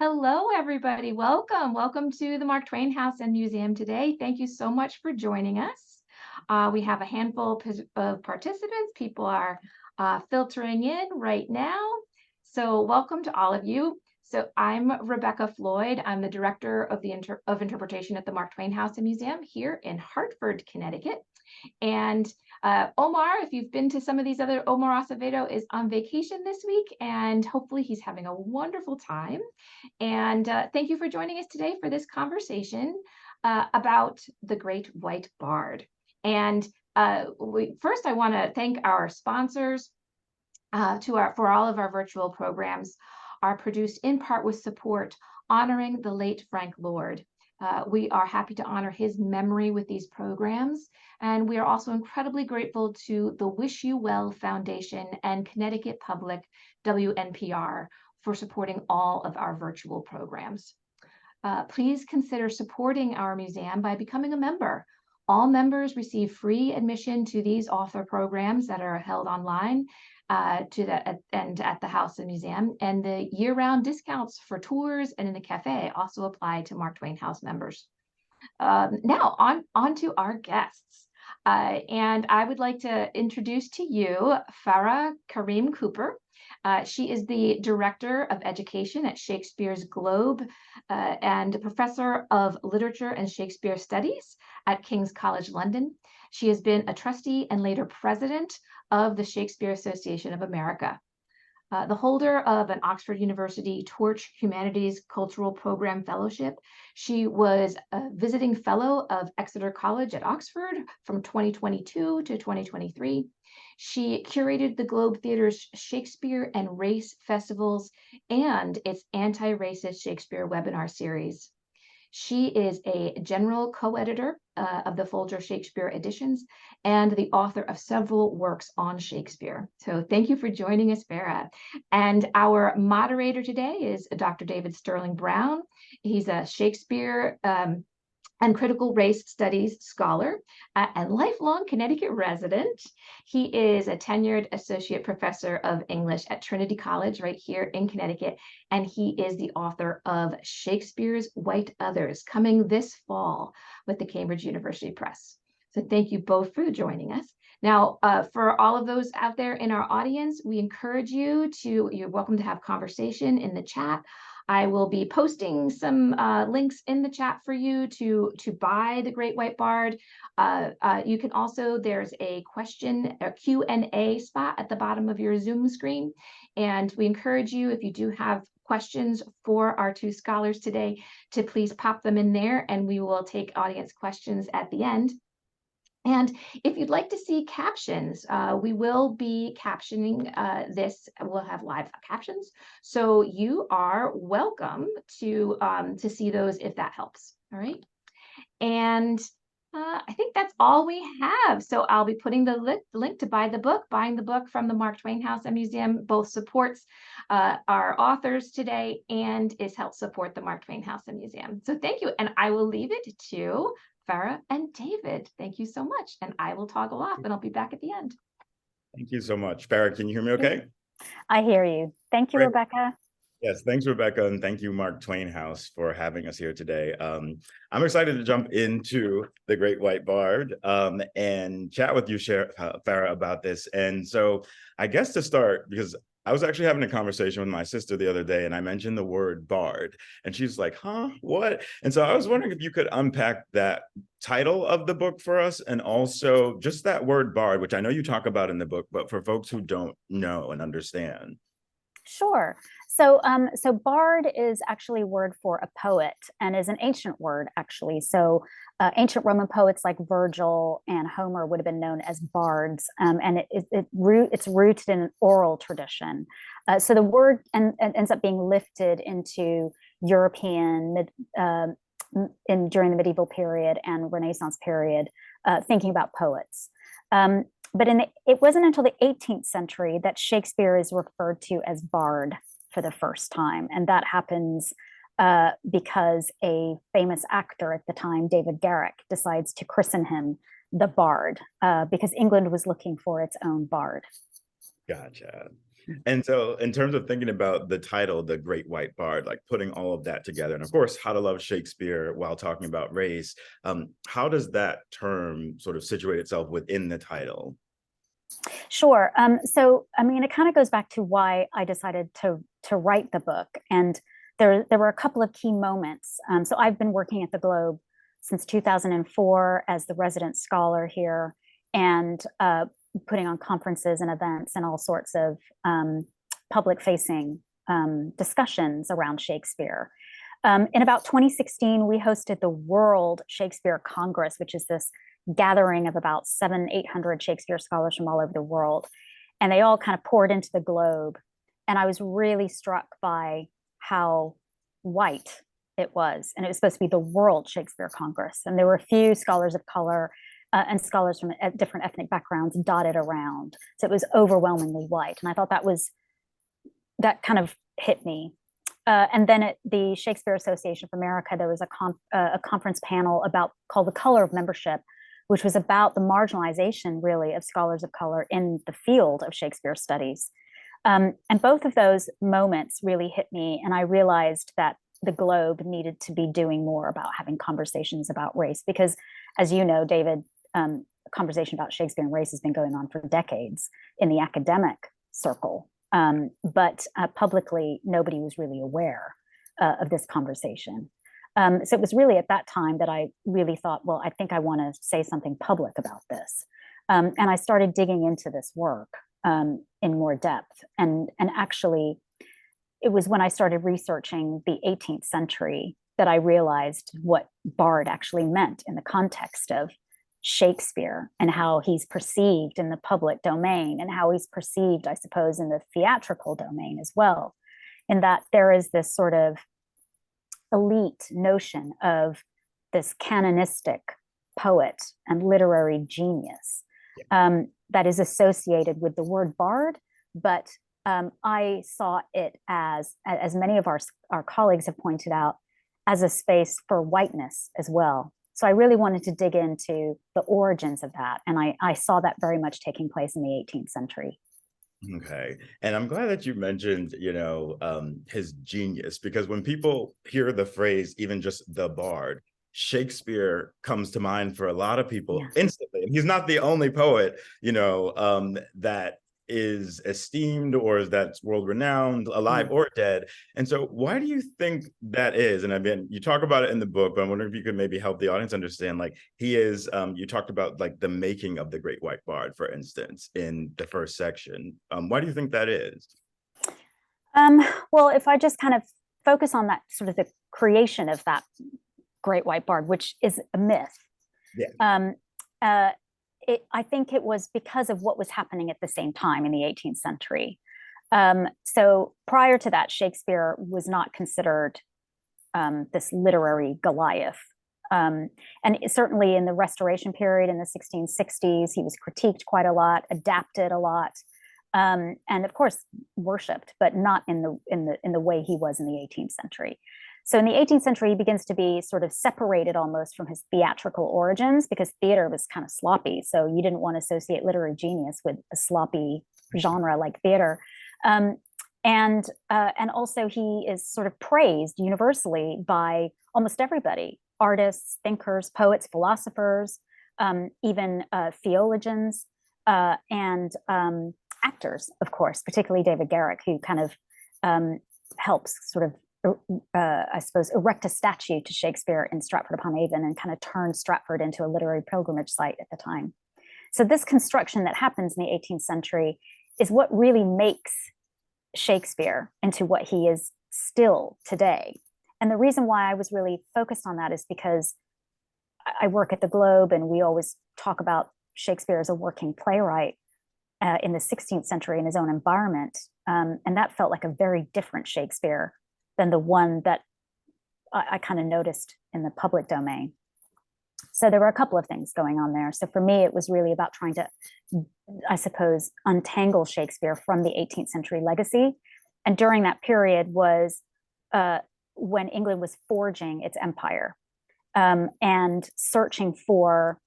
Hello, everybody. Welcome to the Mark Twain House and Museum today. Thank you so much for joining us. We have a handful of participants. People are filtering in right now. So welcome to all of you. So I'm Rebecca Floyd. I'm the Director of Interpretation at the Mark Twain House and Museum here in Hartford, Connecticut. And Omar, if you've been to some of these Omar Acevedo is on vacation this week, and hopefully he's having a wonderful time. And thank you for joining us today for this conversation about the Great White Bard. And first, I want to thank our sponsors for all of our virtual programs are produced in part with support honoring the late Frank Lord. We are happy to honor his memory with these programs. And we are also incredibly grateful to the Wish You Well Foundation and Connecticut Public WNPR for supporting all of our virtual programs. Please consider supporting our museum by becoming a member. All members receive free admission to these author programs that are held online and at the House and Museum, and the year-round discounts for tours and in the cafe also apply to Mark Twain House members. Now on to our guests. And I would like to introduce to you Farah Karim-Cooper. She is the Director of Education at Shakespeare's Globe and a Professor of Literature and Shakespeare Studies at King's College London. She has been a trustee and later president of the Shakespeare Association of America. The holder of an Oxford University Torch Humanities Cultural Program Fellowship. She was a visiting fellow of Exeter College at Oxford from 2022 to 2023. She curated the Globe Theatre's Shakespeare and Race festivals and its Anti-Racist Shakespeare webinar series. She is a general co-editor of the Folger Shakespeare Editions and the author of several works on Shakespeare. So thank you for joining us, Farah. And our moderator today is Dr. David Sterling Brown. He's a Shakespeare and critical race studies scholar and lifelong Connecticut resident. He is a tenured associate professor of English at Trinity College right here in Connecticut, and he is the author of Shakespeare's White Others, coming this fall with the Cambridge University Press. So thank you both for joining us. Now, for all of those out there in our audience, we encourage you're welcome to have conversation in the chat. I will be posting some links in the chat for you to buy the Great White Bard. You can also, there's a Q&A spot at the bottom of your Zoom screen. And we encourage you, if you do have questions for our two scholars today, to please pop them in there and we will take audience questions at the end. And if you'd like to see captions, we will be captioning this. We'll have live captions, so you are welcome to see those if that helps. All right, and I think that's all we have. So I'll be putting the link to buy the book. Buying the book from the Mark Twain House and Museum both supports our authors today and is helps support the Mark Twain House and Museum. So thank you, and I will leave it to Farah and David. Thank you so much. And I will toggle off and I'll be back at the end. Thank you so much. Farah, can you hear me okay? I hear you. Thank you, Great. Rebecca. Yes, thanks, Rebecca. And thank you, Mark Twain House, for having us here today. I'm excited to jump into the Great White Bard and chat with you, Farah, about this. And so I guess to start, because I was actually having a conversation with my sister the other day and I mentioned the word bard and she's like, huh, what? And so I was wondering if you could unpack that title of the book for us and also just that word bard, which I know you talk about in the book, but for folks who don't know and understand. Sure. So bard is actually a word for a poet and is an ancient word, actually. So ancient Roman poets like Virgil and Homer would have been known as bards, and it's rooted in an oral tradition. So the word ends up being lifted into European during the medieval period and Renaissance period, thinking about poets. But it wasn't until the 18th century that Shakespeare is referred to as bard for the first time. And that happens because a famous actor at the time, David Garrick, decides to christen him the bard because England was looking for its own bard. Gotcha. And so in terms of thinking about the title, The Great White Bard, like putting all of that together, and of course, how to love Shakespeare while talking about race, how does that term sort of situate itself within the title? Sure. So, I mean, it kind of goes back to why I decided to write the book. And there were a couple of key moments. So I've been working at the Globe since 2004 as the resident scholar here, and putting on conferences and events and all sorts of public-facing discussions around Shakespeare. In about 2016, we hosted the World Shakespeare Congress, which is this gathering of about 800 Shakespeare scholars from all over the world. And they all kind of poured into the Globe. And I was really struck by how white it was. And it was supposed to be the World Shakespeare Congress. And there were a few scholars of color and scholars from different ethnic backgrounds dotted around. So it was overwhelmingly white. And I thought that kind of hit me. And then at the Shakespeare Association of America, there was a conference panel called The Color of Membership, which was about the marginalization, really, of scholars of color in the field of Shakespeare studies. And both of those moments really hit me, and I realized that the Globe needed to be doing more about having conversations about race, because, as you know, David, conversation about Shakespeare and race has been going on for decades in the academic circle. But publicly, nobody was really aware of this conversation. So it was really at that time that I really thought, well, I think I want to say something public about this. And I started digging into this work in more depth. And actually, it was when I started researching the 18th century that I realized what bard actually meant in the context of Shakespeare, and how he's perceived in the public domain, and how he's perceived, I suppose, in the theatrical domain as well. In that there is this sort of elite notion of this canonistic poet and literary genius that is associated with the word bard. But I saw it as many of our colleagues have pointed out, as a space for whiteness as well. So I really wanted to dig into the origins of that. And I saw that very much taking place in the 18th century. Okay. And I'm glad that you mentioned, his genius, because when people hear the phrase, even just the bard, Shakespeare comes to mind for a lot of people instantly. And he's not the only poet, that is esteemed or that's world renowned, alive or dead. And so why do you think that is? And I mean, you talk about it in the book, but I'm wondering if you could maybe help the audience understand, like, he is, you talked about like the making of the Great White Bard, for instance, in the first section. Why do you think that is? Well, if I just kind of focus on that sort of the creation of that Great White Bard, which is a myth. I think it was because of what was happening at the same time in the 18th century. So prior to that, Shakespeare was not considered this literary Goliath. And certainly in the Restoration period in the 1660s, he was critiqued quite a lot, adapted a lot, and of course worshipped, but not in the way he was in the 18th century. So in the 18th century, he begins to be sort of separated almost from his theatrical origins, because theater was kind of sloppy. So you didn't want to associate literary genius with a sloppy genre like theater. And also he is sort of praised universally by almost everybody: artists, thinkers, poets, philosophers, even theologians, and actors, of course, particularly David Garrick, who kind of helps sort of I suppose, erect a statue to Shakespeare in Stratford-upon-Avon and kind of turn Stratford into a literary pilgrimage site at the time. So this construction that happens in the 18th century is what really makes Shakespeare into what he is still today. And the reason why I was really focused on that is because I work at the Globe, and we always talk about Shakespeare as a working playwright in the 16th century in his own environment. And that felt like a very different Shakespeare than the one that I kind of noticed in the public domain. So there were a couple of things going on there. So for me, it was really about trying to, I suppose, untangle Shakespeare from the 18th century legacy. And during that period was when England was forging its empire and searching for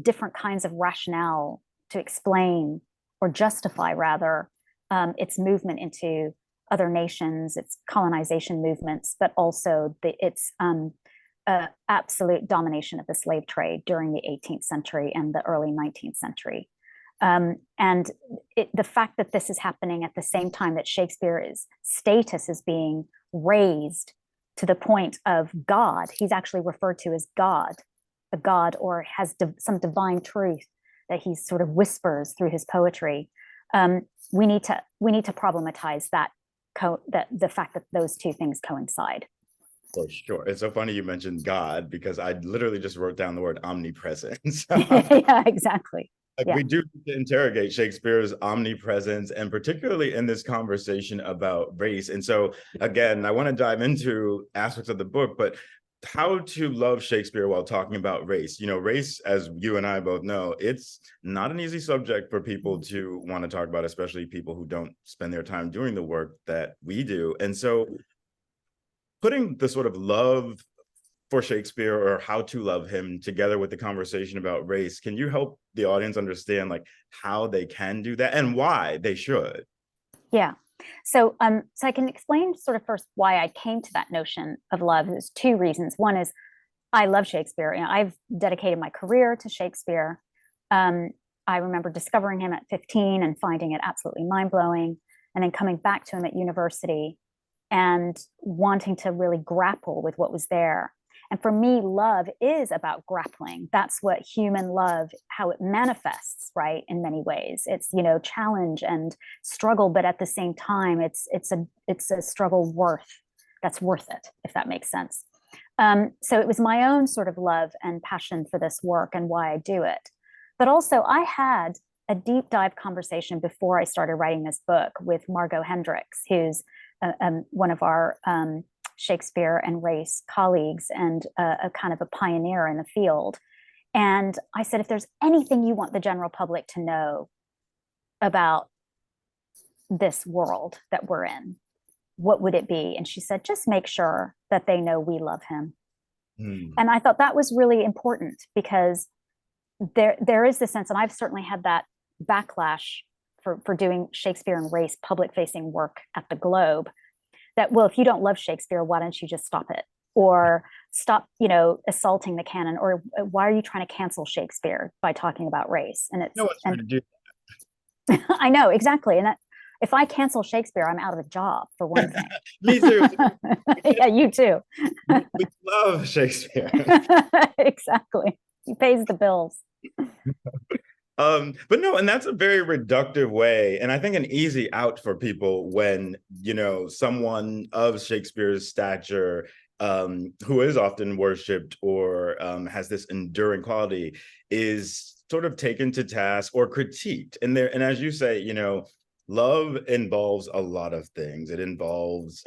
different kinds of rationale to explain, or justify rather, its movement into other nations, its colonization movements, but also its absolute domination of the slave trade during the 18th century and the early 19th century. And the fact that this is happening at the same time that Shakespeare's status is being raised to the point of God, he's actually referred to as God, a God, or has some divine truth that he sort of whispers through his poetry. We need to problematize that the fact that those two things coincide. For sure. It's so funny you mentioned God, because I literally just wrote down the word omnipresence. Yeah, exactly. Yeah. We do need to interrogate Shakespeare's omnipresence, and particularly in this conversation about race. And so, again, I want to dive into aspects of the book, but how to love Shakespeare while talking about race. You know, race, as you and I both know, it's not an easy subject for people to want to talk about, especially people who don't spend their time doing the work that we do. And so putting the sort of love for Shakespeare, or how to love him, together with the conversation about race, can you help the audience understand like how they can do that and why they should? Yeah. So I can explain sort of first why I came to that notion of love. There's two reasons. One is I love Shakespeare. You know, I've dedicated my career to Shakespeare. I remember discovering him at 15 and finding it absolutely mind-blowing, and then coming back to him at university and wanting to really grapple with what was there. And for me, love is about grappling. That's what human love, how it manifests, right? In many ways, it's, you know, challenge and struggle, but at the same time, it's a struggle that's worth it, if that makes sense. So it was my own sort of love and passion for this work and why I do it. But also, I had a deep dive conversation before I started writing this book with Margot Hendricks, who's one of our Shakespeare and race colleagues, and a kind of a pioneer in the field. And I said, if there's anything you want the general public to know about this world that we're in, what would it be? And she said, just make sure that they know we love him. And I thought that was really important, because there is this sense, and I've certainly had that backlash for doing Shakespeare and race public facing work at the Globe, that, well, if you don't love Shakespeare, why don't you just stop it, or stop, you know, assaulting the canon, or why are you trying to cancel Shakespeare by talking about race? And it's, no one's trying to do that. I know, exactly. And that, if I cancel Shakespeare, I'm out of a job, for one thing. Me too. Yeah, you too. We love Shakespeare. Exactly. He pays the bills. But no, and that's a very reductive way, and I think an easy out for people when, you know, someone of Shakespeare's stature, who is often worshipped or has this enduring quality, is sort of taken to task or critiqued. And as you say, you know, love involves a lot of things. It involves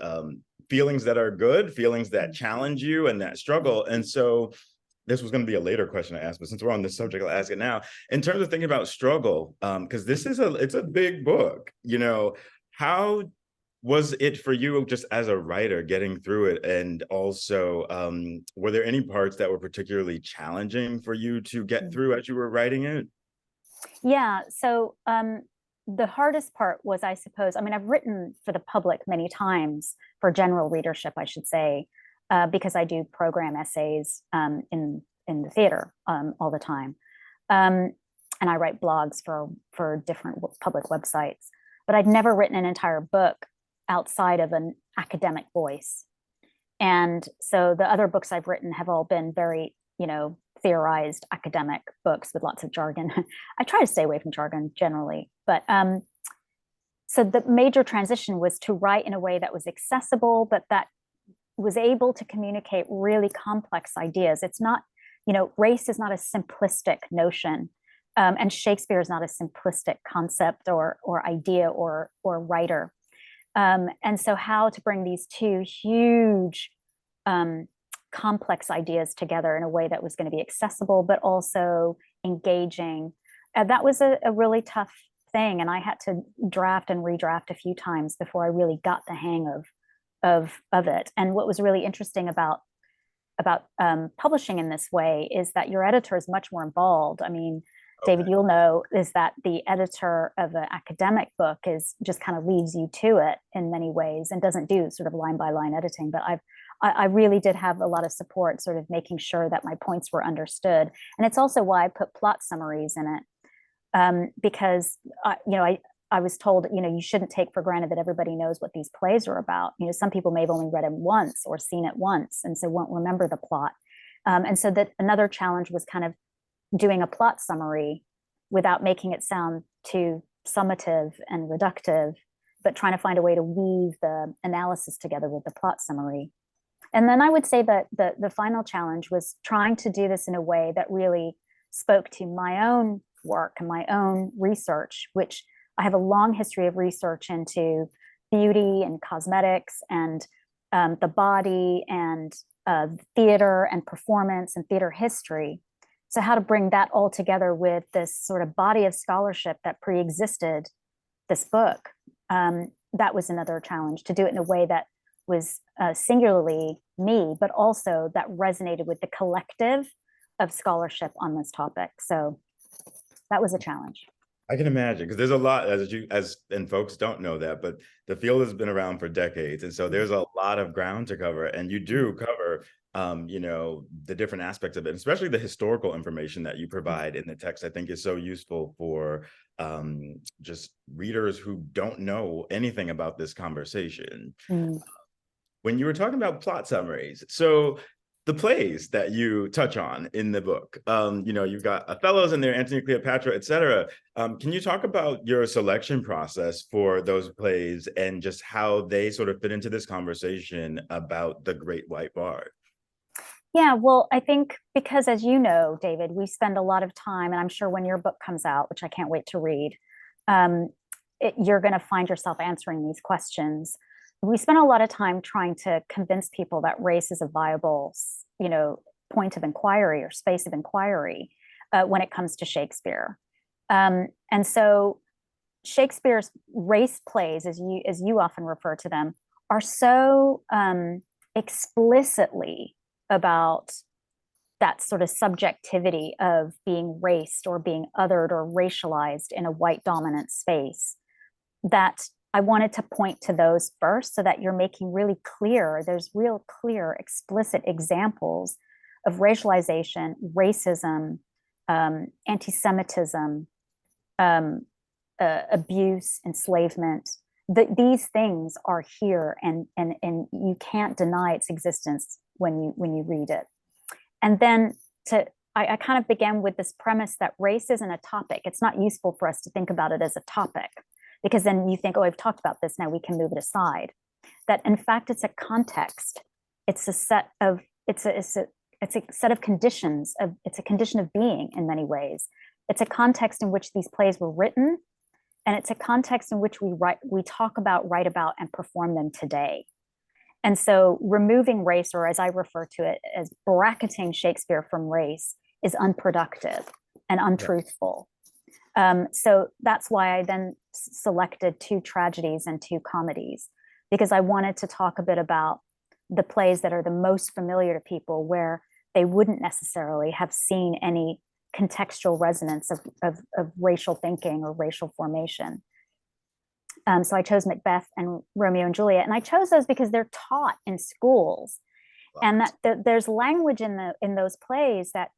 feelings that are good, feelings that challenge you, and that struggle. And so this was going to be a later question to ask, but since we're on this subject, I'll ask it now. In terms of thinking about struggle, because this is it's a big book, you know, how was it for you just as a writer getting through it? And also, were there any parts that were particularly challenging for you to get through as you were writing it? Yeah, so the hardest part was, I suppose, I mean, I've written for the public many times, for general readership, I should say, because I do program essays in the theater all the time. And I write blogs for different public websites. But I'd never written an entire book outside of an academic voice. And so the other books I've written have all been very, you know, theorized academic books with lots of jargon. I try to stay away from jargon generally. But so the major transition was to write in a way that was accessible, but that was able to communicate really complex ideas. It's not, you know, race is not a simplistic notion, and Shakespeare is not a simplistic concept or idea or writer. And so how to bring these two huge complex ideas together in a way that was going to be accessible, but also engaging. That was a really tough thing. And I had to draft and redraft a few times before I really got the hang of it. And what was really interesting about publishing in this way is that your editor is much more involved. I mean, David, you'll know, is that the editor of an academic book is just kind of leaves you to it in many ways and doesn't do sort of line by line editing. But I really did have a lot of support, sort of making sure that my points were understood. And it's also why I put plot summaries in it, because I was told, you shouldn't take for granted that everybody knows what these plays are about. Some people may have only read them once or seen it once, and so won't remember the plot. And so that another challenge was kind of doing a plot summary without making it sound too summative and reductive, but trying to find a way to weave the analysis together with the plot summary. And then I would say that the final challenge was trying to do this in a way that really spoke to my own work and my own research, which I have a long history of research into beauty and cosmetics and the body and theater and performance and theater history. So how to bring that all together with this sort of body of scholarship that pre-existed this book, that was another challenge, to do it in a way that was singularly me, but also that resonated with the collective of scholarship on this topic. So that was a challenge. I can imagine, because there's a lot, and folks don't know that, but the field has been around for decades. And so there's a lot of ground to cover, and you do cover the different aspects of it, especially the historical information that you provide in the text. I think is so useful for just readers who don't know anything about this conversation. When you were talking about plot summaries, so the plays that you touch on in the book, you've got Othello's in there, Antony, Cleopatra, etc. Can you talk about your selection process for those plays and just how they sort of fit into this conversation about the Great White Bard? Yeah, well, I think because, as you know, David, we spend a lot of time, and I'm sure when your book comes out, which I can't wait to read, you're going to find yourself answering these questions. We spend a lot of time trying to convince people that race is a viable, point of inquiry or space of inquiry when it comes to Shakespeare. And so Shakespeare's race plays, as you often refer to them, are so explicitly about that sort of subjectivity of being raced or being othered or racialized in a white dominant space, that I wanted to point to those first, so that you're making really clear, there's real clear, explicit examples of racialization, racism, anti-Semitism, abuse, enslavement. These things are here, and you can't deny its existence when you read it. And then I kind of began with this premise that race isn't a topic. It's not useful for us to think about it as a topic, because then you think, oh, I've talked about this, now we can move it aside. That in fact, it's a context. It's a set of conditions. It's a condition of being in many ways. It's a context in which these plays were written, and it's a context in which we talk about, write about, and perform them today. And so removing race, or as I refer to it as bracketing Shakespeare from race, is unproductive and untruthful. So that's why I then selected 2 tragedies and 2 comedies, because I wanted to talk a bit about the plays that are the most familiar to people, where they wouldn't necessarily have seen any contextual resonance of racial thinking or racial formation. So I chose Macbeth and Romeo and Juliet, and I chose those because they're taught in schools, and that there's language in those plays that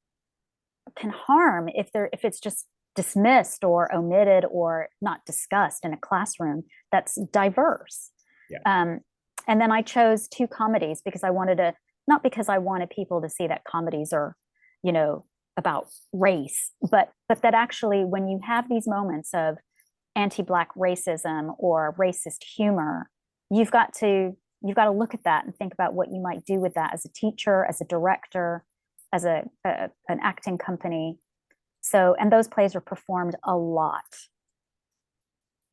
can harm if it's just dismissed or omitted or not discussed in a classroom that's diverse. Yeah. And then I chose 2 comedies because not because I wanted people to see that comedies are, about race, but that actually when you have these moments of anti-Black racism or racist humor, you've got to look at that and think about what you might do with that as a teacher, as a director, as an acting company. So, and those plays are performed a lot.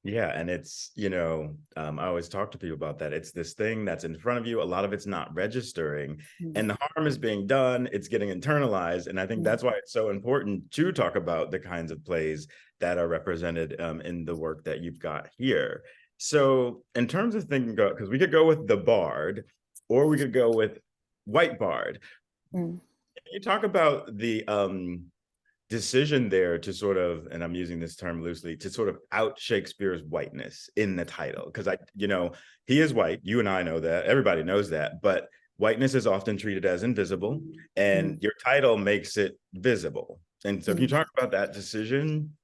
Yeah, and it's, I always talk to people about that. It's this thing that's in front of you. A lot of it's not registering, and the harm is being done. It's getting internalized. And I think that's why it's so important to talk about the kinds of plays that are represented in the work that you've got here. So in terms of thinking, because we could go with the Bard, or we could go with White Bard. You talk about the decision there to sort of, and I'm using this term loosely, to sort of out Shakespeare's whiteness in the title. Because he is white. You and I know that. Everybody knows that. But whiteness is often treated as invisible, and your title makes it visible. And so can you talk about that decision?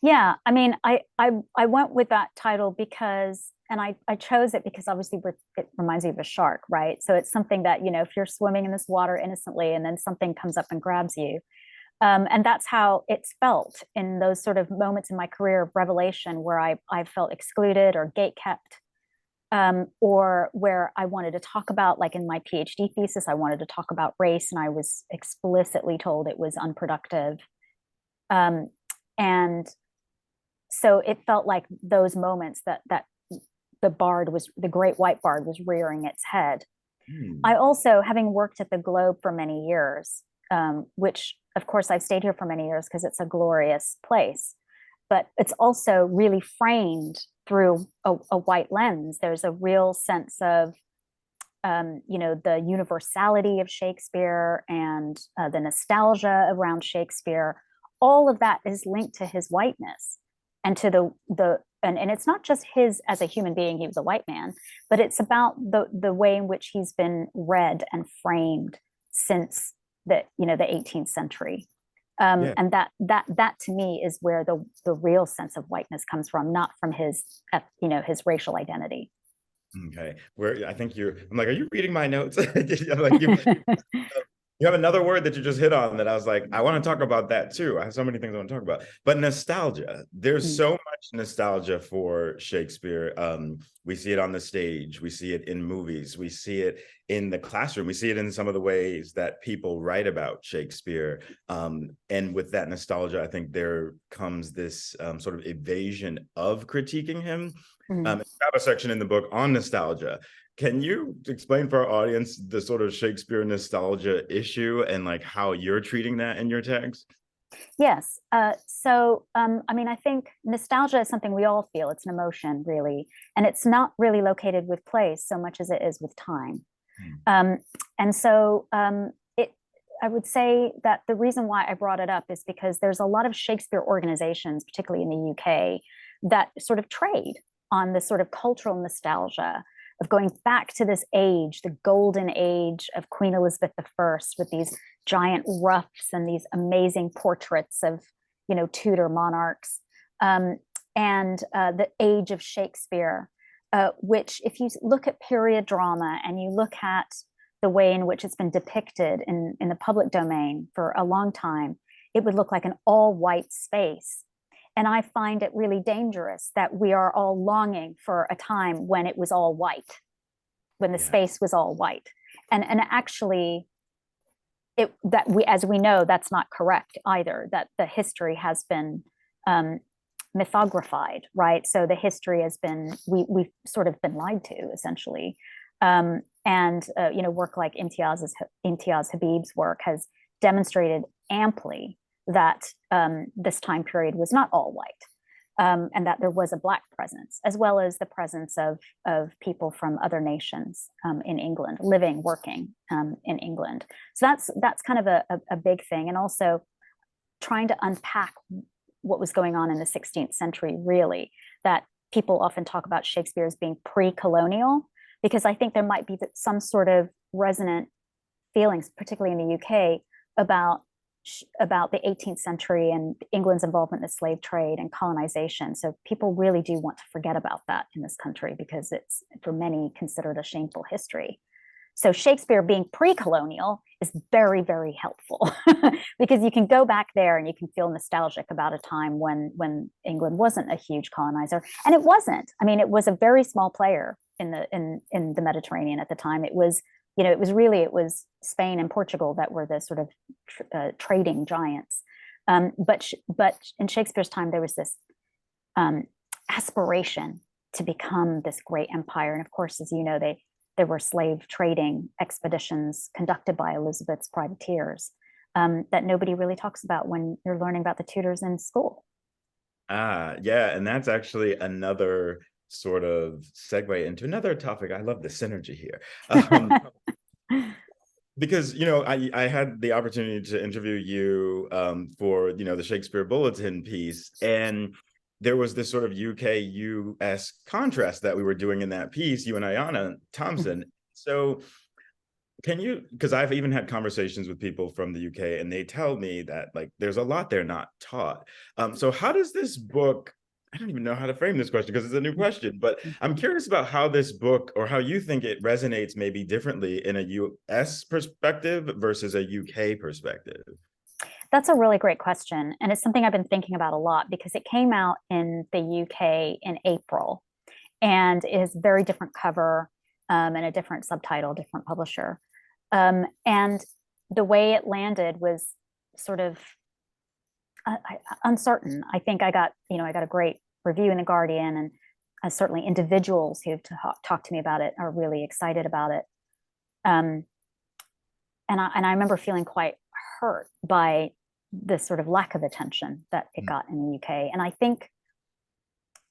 Yeah, I mean, I went with that title because, and I chose it because obviously it reminds me of a shark, right? So it's something that, if you're swimming in this water innocently and then something comes up and grabs you. And that's how it's felt in those sort of moments in my career of revelation where I felt excluded or gatekept, or where I wanted to talk about, like in my PhD thesis, I wanted to talk about race and I was explicitly told it was unproductive. And so it felt like those moments that the great white bard was rearing its head. I also, having worked at the Globe for many years, which of course I've stayed here for many years because it's a glorious place, but it's also really framed through a white lens. There's a real sense of, the universality of Shakespeare and the nostalgia around Shakespeare. All of that is linked to his whiteness and to and it's not just his as a human being, he was a white man, but it's about the way in which he's been read and framed since the 18th century. And that to me is where the real sense of whiteness comes from, not from his racial identity. Okay, where I think I'm like, are you reading my notes? I'm like, you have another word that you just hit on that I was like, I want to talk about that too. I have so many things I want to talk about. But nostalgia, there's so much nostalgia for Shakespeare. We see it on the stage, we see it in movies, we see it in the classroom, we see it in some of the ways that people write about Shakespeare. And with that nostalgia, I think there comes this sort of evasion of critiquing him. I have a section in the book on nostalgia. Can you explain for our audience the sort of Shakespeare nostalgia issue and like how you're treating that in your text? Yes. I mean, I think nostalgia is something we all feel. It's an emotion, really. And it's not really located with place so much as it is with time. I would say that the reason why I brought it up is because there's a lot of Shakespeare organizations, particularly in the UK, that sort of trade on this sort of cultural nostalgia of going back to this age, the golden age of Queen Elizabeth I, with these giant ruffs and these amazing portraits of, Tudor monarchs, and the age of Shakespeare, which, if you look at period drama and you look at the way in which it's been depicted in the public domain for a long time, it would look like an all-white space. And I find it really dangerous that we are all longing for a time when it was all white, when the space was all white. And actually, as we know, that's not correct either, that the history has been mythographied, right? So the history has been, we've sort of been lied to, essentially. Work like Imtiaz Habib's work has demonstrated amply that this time period was not all white, and that there was a Black presence, as well as the presence of people from other nations in England, living, working in England. So that's kind of a big thing. And also trying to unpack what was going on in the 16th century, really, that people often talk about Shakespeare as being pre-colonial, because I think there might be some sort of resonant feelings, particularly in the UK, about the 18th century and England's involvement in the slave trade and colonization. So people really do want to forget about that in this country because it's, for many, considered a shameful history. So Shakespeare being pre-colonial is very, very helpful because you can go back there and you can feel nostalgic about a time when England wasn't a huge colonizer. And it wasn't. I mean, it was a very small player in the Mediterranean at the time. It was Spain and Portugal that were the sort of trading giants. But in Shakespeare's time, there was this aspiration to become this great empire. And of course, as you know, there were slave trading expeditions conducted by Elizabeth's privateers that nobody really talks about when you're learning about the Tudors in school. Yeah, and that's actually another sort of segue into another topic. I love the synergy here. because I had the opportunity to interview you for the Shakespeare Bulletin piece, and there was this sort of UK US contrast that we were doing in that piece, you and Ayanna Thompson. So can you, because I've even had conversations with people from the UK, and they tell me that like there's a lot they're not taught. So how does this book, I don't even know how to frame this question because it's a new question, but I'm curious about how this book, or how you think it resonates maybe differently in a US perspective versus a UK perspective. That's a really great question. And it's something I've been thinking about a lot because it came out in the UK in April, and it has very different cover and a different subtitle, different publisher. And the way it landed was sort of uncertain. I think I got a great review in The Guardian, and certainly individuals who've talked to me about it are really excited about it. And I remember feeling quite hurt by this sort of lack of attention that it got in the UK. And I think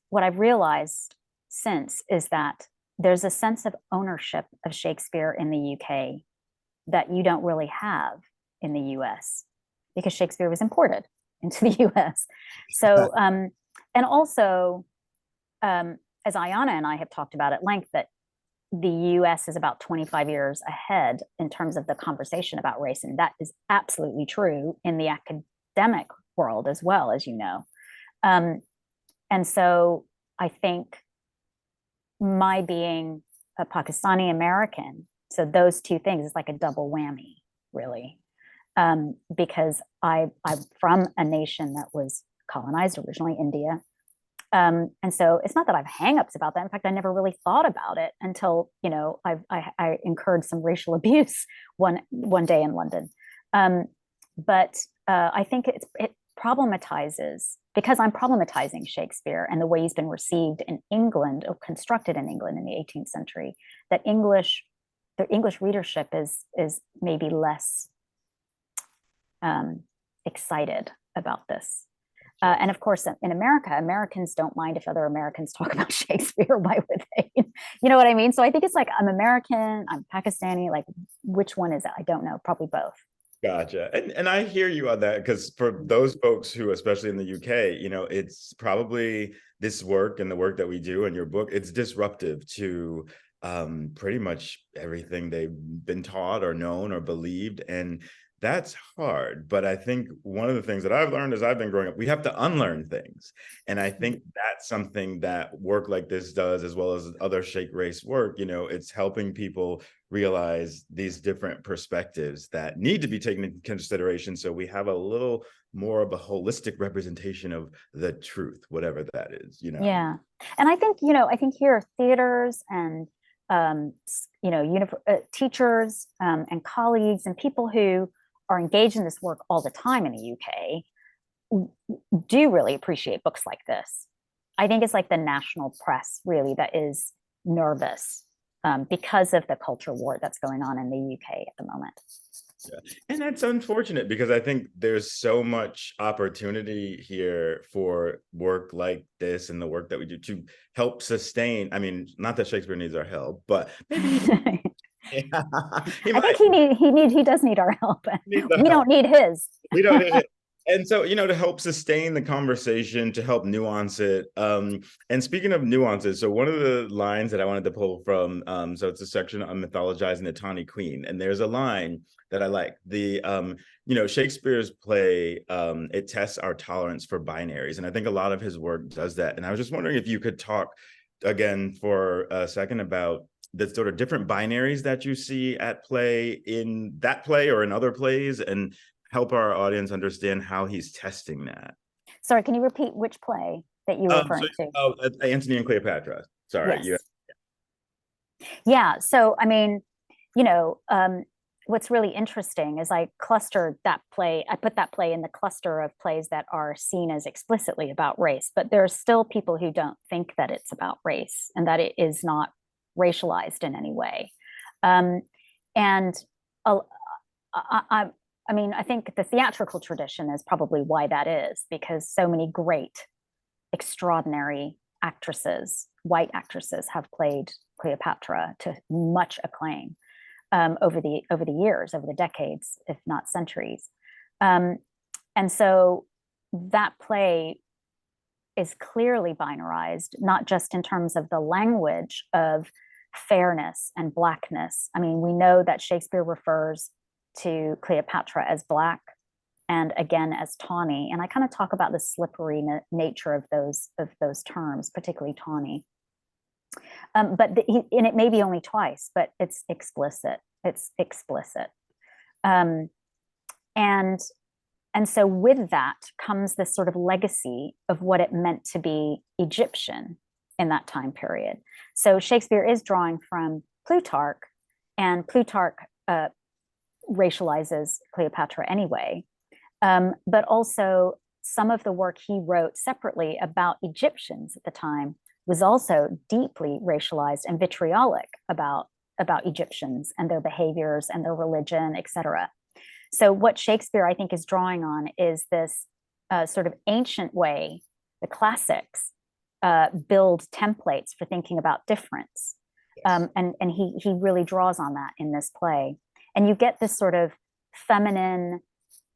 what I've realized since is that there's a sense of ownership of Shakespeare in the UK that you don't really have in the US, because Shakespeare was imported into the US. So, and also, as Ayanna and I have talked about at length, that the US is about 25 years ahead in terms of the conversation about race. And that is absolutely true in the academic world as well, as you know. And so I think my being a Pakistani American, so those two things is like a double whammy, really, because I'm from a nation that was colonized originally, India. And so it's not that I have hangups about that. In fact, I never really thought about it until I incurred some racial abuse one day in London. But I think it problematizes, because I'm problematizing Shakespeare and the way he's been received in England, or constructed in England in the 18th century, that the English readership is maybe less excited about this. And of course, in America, Americans don't mind if other Americans talk about Shakespeare. Why would they? You know what I mean? So I think it's like, I'm American, I'm Pakistani, like which one is it? I don't know, probably both. Gotcha. And I hear you on that, because for those folks who, especially in the UK, it's probably this work and the work that we do in your book, it's disruptive to pretty much everything they've been taught or known or believed. And that's hard. But I think one of the things that I've learned as I've been growing up, we have to unlearn things. And I think that's something that work like this does, as well as other Shake Race work. It's helping people realize these different perspectives that need to be taken into consideration, so we have a little more of a holistic representation of the truth, whatever that is. Yeah. And I think here theaters and teachers and colleagues and people who are engaged in this work all the time in the UK do really appreciate books like this. I think it's like the national press really that is nervous because of the culture war that's going on in the UK at the moment. Yeah. And that's unfortunate, because I think there's so much opportunity here for work like this and the work that we do to help sustain. I mean, not that Shakespeare needs our help, but maybe I think he does need our help. We don't need his. We don't need it. And so, to help sustain the conversation, to help nuance it. And speaking of nuances, so one of the lines that I wanted to pull from, so it's a section on mythologizing the tawny queen. And there's a line that I like. Shakespeare's play, it tests our tolerance for binaries. And I think a lot of his work does that. And I was just wondering if you could talk again for a second about the sort of different binaries that you see at play in that play or in other plays, and help our audience understand how he's testing that. Sorry, can you repeat which play that you were referring to? Antony and Cleopatra. Sorry. Yes. Yeah. So, I mean, what's really interesting is I clustered that play. I put that play in the cluster of plays that are seen as explicitly about race, but there are still people who don't think that it's about race and that it is not racialized in any way. I think the theatrical tradition is probably why that is, because so many great, extraordinary actresses, white actresses, have played Cleopatra to much acclaim. over the years, over the decades, if not centuries. And so that play is clearly binarized, not just in terms of the language of fairness and blackness. I mean, we know that Shakespeare refers to Cleopatra as black and again as tawny. And I kind of talk about the slippery nature of those terms, particularly tawny. And it may be only twice, but it's explicit. It's explicit. And so with that comes this sort of legacy of what it meant to be Egyptian in that time period. So Shakespeare is drawing from Plutarch, and Plutarch racializes Cleopatra anyway. But also some of the work he wrote separately about Egyptians at the time was also deeply racialized and vitriolic about Egyptians and their behaviors and their religion, etc. So what Shakespeare, I think, is drawing on is this sort of ancient way, the classics build templates for thinking about difference. Yes. And he really draws on that in this play. And you get this sort of feminine,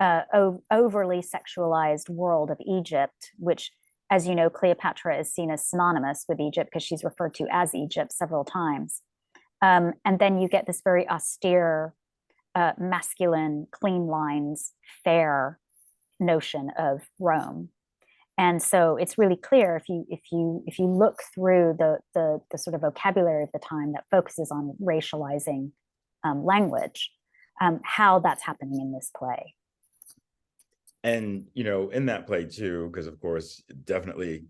overly sexualized world of Egypt, which, as you know, Cleopatra is seen as synonymous with Egypt because she's referred to as Egypt several times. And then you get this very austere, masculine, clean lines, fair notion of Rome. And so it's really clear if you look through the sort of vocabulary of the time that focuses on racializing language, how that's happening in this play. And, in that play too, because of course, definitely,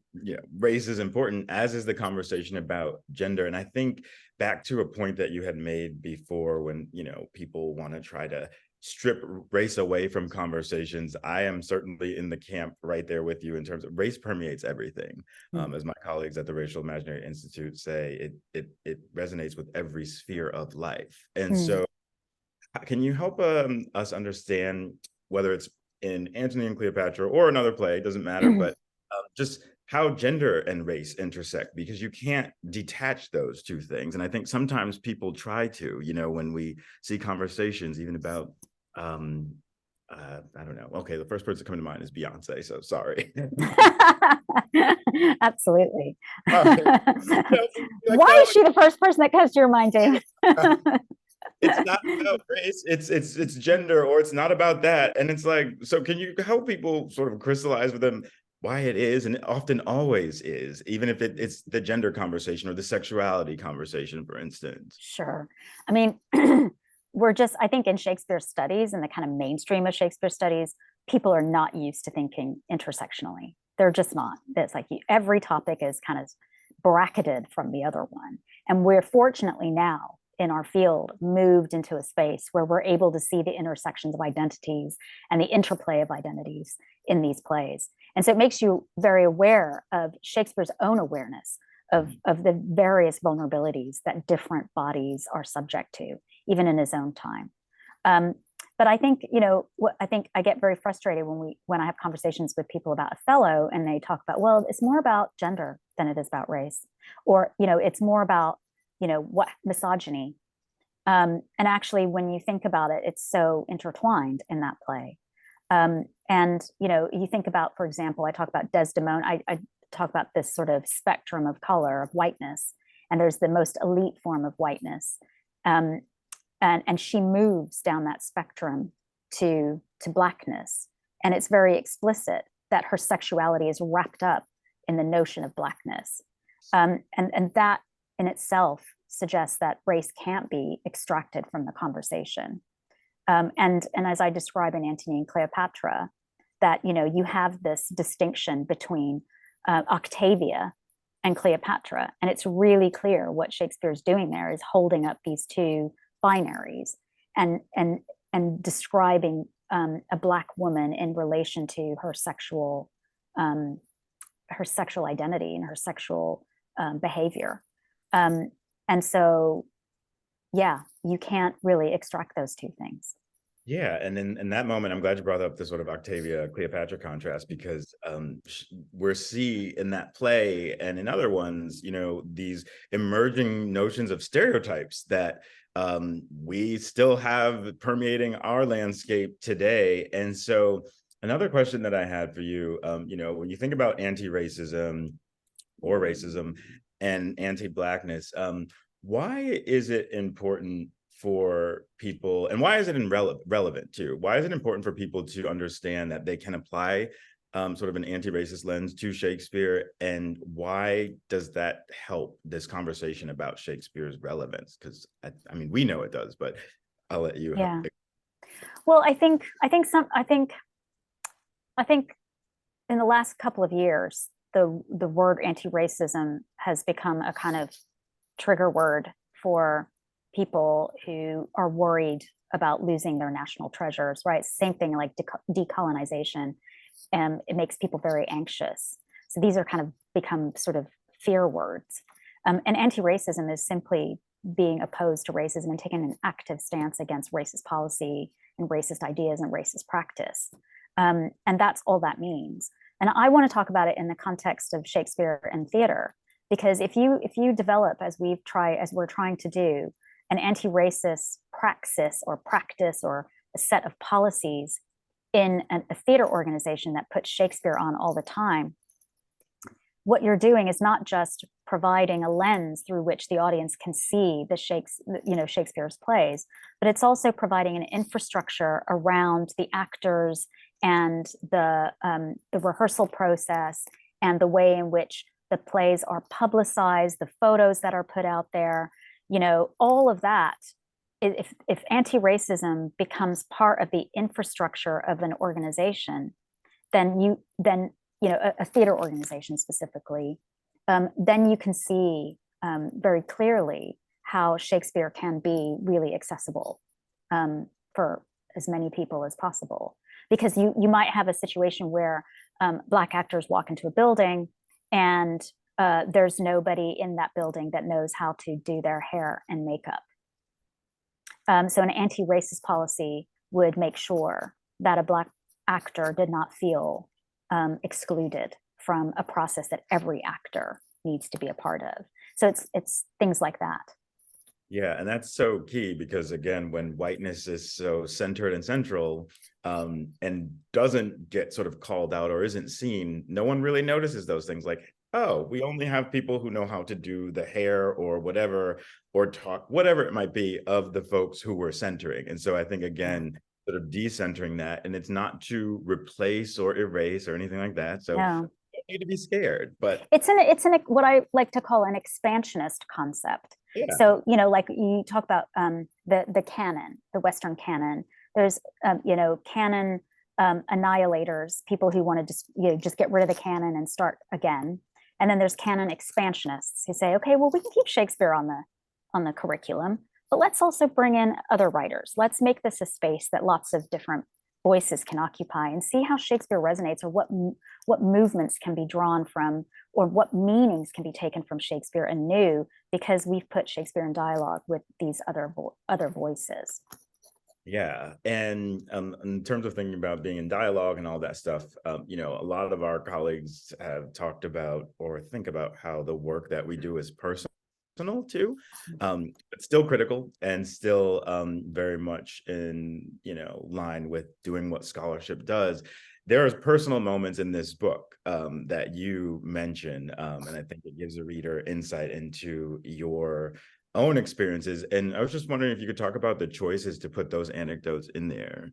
race is important, as is the conversation about gender. And I think back to a point that you had made before when, people want to try to strip race away from conversations. I am certainly in the camp right there with you in terms of race permeates everything. As my colleagues at the Racial Imaginary Institute say, it resonates with every sphere of life. And so can you help us understand, whether it's in Antony and Cleopatra or another play, it doesn't matter, but just how gender and race intersect, because you can't detach those two things. And I think sometimes people try to, when we see conversations even about, I don't know. Okay, the first person coming to mind is Beyonce, so sorry. Absolutely. Why is she the first person that comes to your mind, David? It's not about race, it's gender, or it's not about that. And it's like, so can you help people sort of crystallize with them why it is, and it often always is, even if it's the gender conversation or the sexuality conversation, for instance? Sure. I mean, I think in Shakespeare studies and the kind of mainstream of Shakespeare studies, people are not used to thinking intersectionally. They're just not. It's like every topic is kind of bracketed from the other one. And we're fortunately now in our field moved into a space where we're able to see the intersections of identities and the interplay of identities in these plays. And so it makes you very aware of Shakespeare's own awareness of the various vulnerabilities that different bodies are subject to, even in his own time. But I think, I think I get very frustrated when I have conversations with people about Othello and they talk about, well, it's more about gender than it is about race, or, it's more about, what misogyny. And actually, when you think about it, it's so intertwined in that play. And, you think about, for example, I talk about Desdemona, I talk about this sort of spectrum of color, of whiteness, and there's the most elite form of whiteness. And she moves down that spectrum to blackness. And it's very explicit that her sexuality is wrapped up in the notion of blackness. And that in itself suggests that race can't be extracted from the conversation. And as I describe in Antony and Cleopatra, that you have this distinction between Octavia and Cleopatra, and it's really clear what Shakespeare's doing there is holding up these two binaries and describing a Black woman in relation to her sexual identity and her sexual behavior. And so, yeah, you can't really extract those two things. Yeah, and in that moment, I'm glad you brought up the sort of Octavia Cleopatra contrast, because we're see in that play and in other ones, you know, these emerging notions of stereotypes that we still have permeating our landscape today. And so another question that I had for you, you know, when you think about anti-racism or racism and anti-Blackness, why is it important for people, and why is it relevant too? Why is it important for people to understand that they can apply sort of an anti-racist lens to Shakespeare, and why does that help this conversation about Shakespeare's relevance? Because I mean, we know it does, but I'll let you. Yeah. Well, I think in the last couple of years, the word anti-racism has become a kind of trigger word for people who are worried about losing their national treasures, right? Same thing like decolonization, and it makes people very anxious. So these are kind of become sort of fear words. And anti-racism is simply being opposed to racism and taking an active stance against racist policy and racist ideas and racist practice. And that's all that means. And I want to talk about it in the context of Shakespeare and theater, because if you develop, as we're trying to do, an anti-racist praxis or practice or a set of policies in a theater organization that puts Shakespeare on all the time, what you're doing is not just providing a lens through which the audience can see Shakespeare's plays, but it's also providing an infrastructure around the actors and the rehearsal process and the way in which the plays are publicized, the photos that are put out there, you know, all of that. If anti-racism becomes part of the infrastructure of an organization, then a theater organization specifically, then you can see very clearly how Shakespeare can be really accessible for as many people as possible. Because you might have a situation where Black actors walk into a building and there's nobody in that building that knows how to do their hair and makeup. So an anti-racist policy would make sure that a Black actor did not feel excluded from a process that every actor needs to be a part of. So it's things like that. Yeah, and that's so key, because again, when whiteness is so centered and central, and doesn't get sort of called out or isn't seen, no one really notices those things, like, oh, we only have people who know how to do the hair or whatever, or talk, whatever it might be, of the folks who we're centering. And so I think, again, sort of decentering that, and it's not to replace or erase or anything like that. So No. you don't need to be scared, but it's what I like to call an expansionist concept. yeah. So, you know, like you talk about the canon, the Western canon. There's canon annihilators, people who want to just get rid of the canon and start again. And then there's canon expansionists who say, okay, well, we can keep Shakespeare on the curriculum, but let's also bring in other writers. Let's make this a space that lots of different voices can occupy, and see how Shakespeare resonates, or what movements can be drawn from, or what meanings can be taken from Shakespeare anew, because we've put Shakespeare in dialogue with these other voices. Yeah, and in terms of thinking about being in dialogue and all that stuff, you know, a lot of our colleagues have talked about or think about how the work that we do is personal too, but still critical, and still very much in, you know, line with doing what scholarship does. There are personal moments in this book that you mention, and I think it gives a reader insight into your own experiences. And I was just wondering if you could talk about the choices to put those anecdotes in there.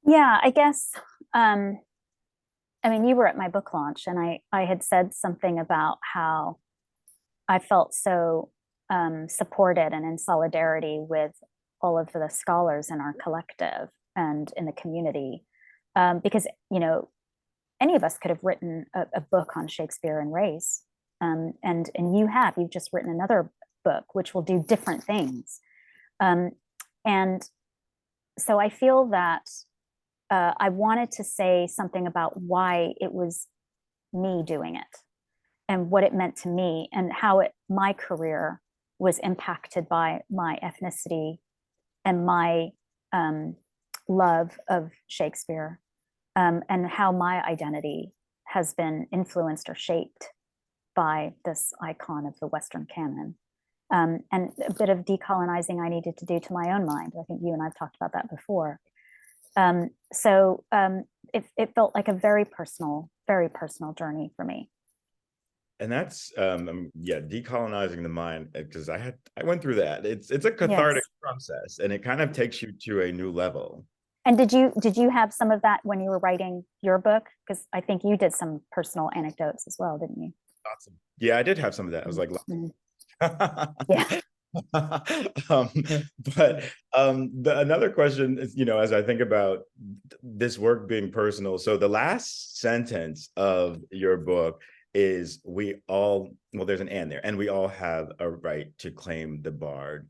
Yeah, I guess, I mean, you were at my book launch, and I had said something about how I felt so supported and in solidarity with all of the scholars in our collective and in the community, because, you know, any of us could have written a book on Shakespeare and race, and you've just written another book which will do different things, and so I feel that I wanted to say something about why it was me doing it, and what it meant to me, and how my career was impacted by my ethnicity and my love of Shakespeare, and how my identity has been influenced or shaped by this icon of the Western canon. And a bit of decolonizing I needed to do to my own mind. I think you and I've talked about that before. It felt like a very personal journey for me. And that's yeah, decolonizing the mind, because I went through that. It's a cathartic process, and it kind of takes you to a new level. And did you have some of that when you were writing your book? Because I think you did some personal anecdotes as well, didn't you? Awesome. Yeah, I did have some of that. I was like, yeah. Another question is, as I think about this work being personal, so the last sentence of your book is well, there's an and there, and we all have a right to claim the bard.